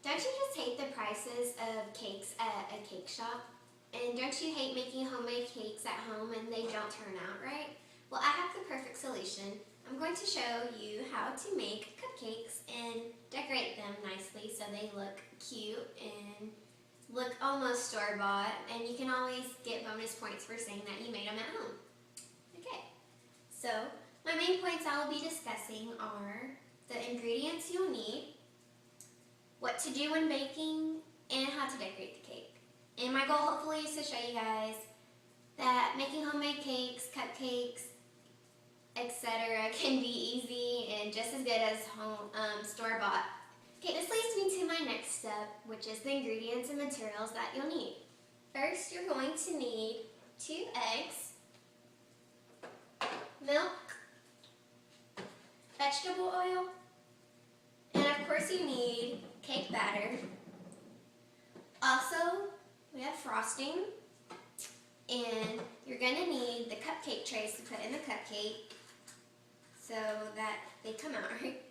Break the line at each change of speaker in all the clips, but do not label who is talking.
Don't you just hate the prices of cakes at a cake shop? And don't you hate making homemade cakes at home and they don't turn out right? Well, I have the perfect solution. I'm going to show you how to make cupcakes and decorate them nicely so they look cute and look almost store-bought, and you can always get bonus points for saying that you made them at home. Okay, so my main points I will be discussing are the ingredients you'll need, what to do when baking, and how to decorate the cake. And my goal hopefully is to show you guys that making homemade cakes, cupcakes, etc. can be easy and just as good as home store-bought. Okay, this leads me to my next step, which is the ingredients and materials that you'll need. First, you're going to need 2 eggs, milk, vegetable oil, and of course you need cake batter. Also, we have frosting, and you're going to need the cupcake trays to put in the cupcake so that they come out right.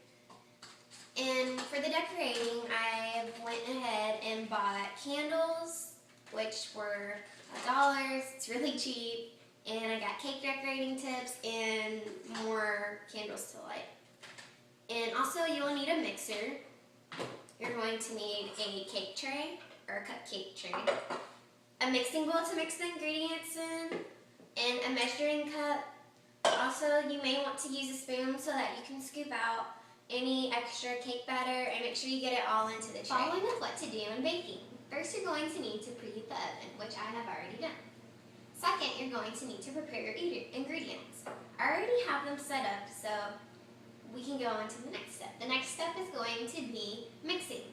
And for the decorating, I went ahead and bought candles, which were $1. It's really cheap. And I got cake decorating tips and more candles to light. And also you'll need a mixer. You're going to need a cake tray or a cupcake tray, a mixing bowl to mix the ingredients in, and a measuring cup. Also, you may want to use a spoon so that you can scoop out any extra cake batter and make sure you get it all into the tray. Following with what to do in baking. First, you're going to need to preheat the oven, which I have already done. Second, you're going to need to prepare your ingredients. I already have them set up, so we can go on to the next step. The next step is going to be mixing.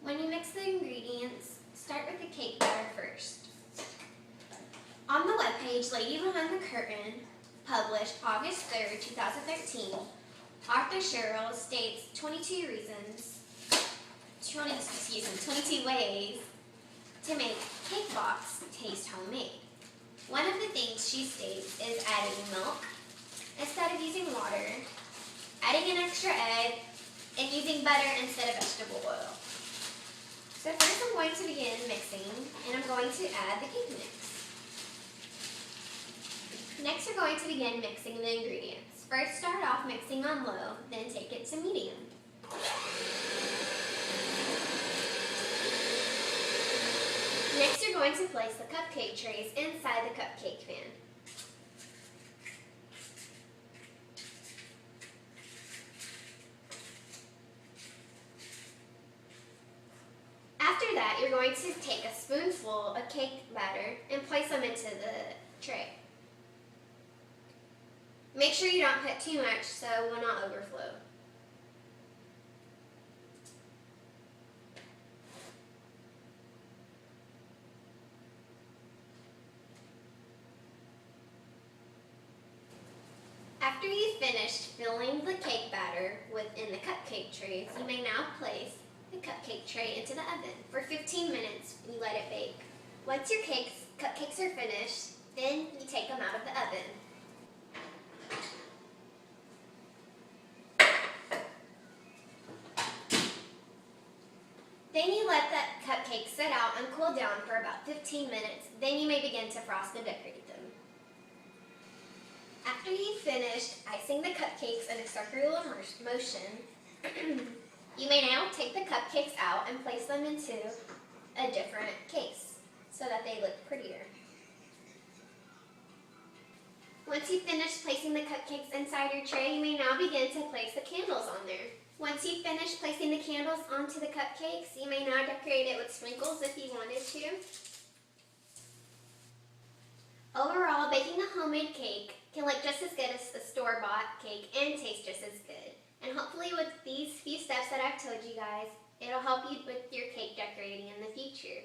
When you mix the ingredients, start with the cake batter first. On the webpage Lady Behind the Curtain, published August 3rd, 2013, Author Cheryl states 22 ways to make cake box taste homemade. One of the things she states is adding milk instead of using water, adding an extra egg, and using butter instead of vegetable oil. So first I'm going to begin mixing, and I'm going to add the cake mix. Next you're going to begin mixing the ingredients. First start off mixing on low, then take it to medium. Next you're going to place the cupcake trays inside the cupcake pan. After that, you're going to take a spoonful of cake batter and place them into the tray. Make sure you don't put too much so it will not overflow. After you've finished filling the cake batter within the cupcake trays, you may now place the cupcake tray into the oven for 15 minutes and you let it bake. Once your cupcakes are finished, then you take them out of the oven. Then you let that cupcake sit out and cool down for about 15 minutes. Then you may begin to frost and decorate them. After you've finished icing the cupcakes in a circular motion, you may now take the cupcakes out and place them into a different case so that they look prettier. Once you've finished placing the cupcakes inside your tray, you may now begin to place the candles on there. Once you've finished placing the candles onto the cupcakes, you may now decorate it with sprinkles if you wanted to. Overall, baking a homemade cake can look just as good as a store-bought cake and taste just as good. And hopefully with these few steps that I've told you guys, it'll help you with your cake decorating in the future.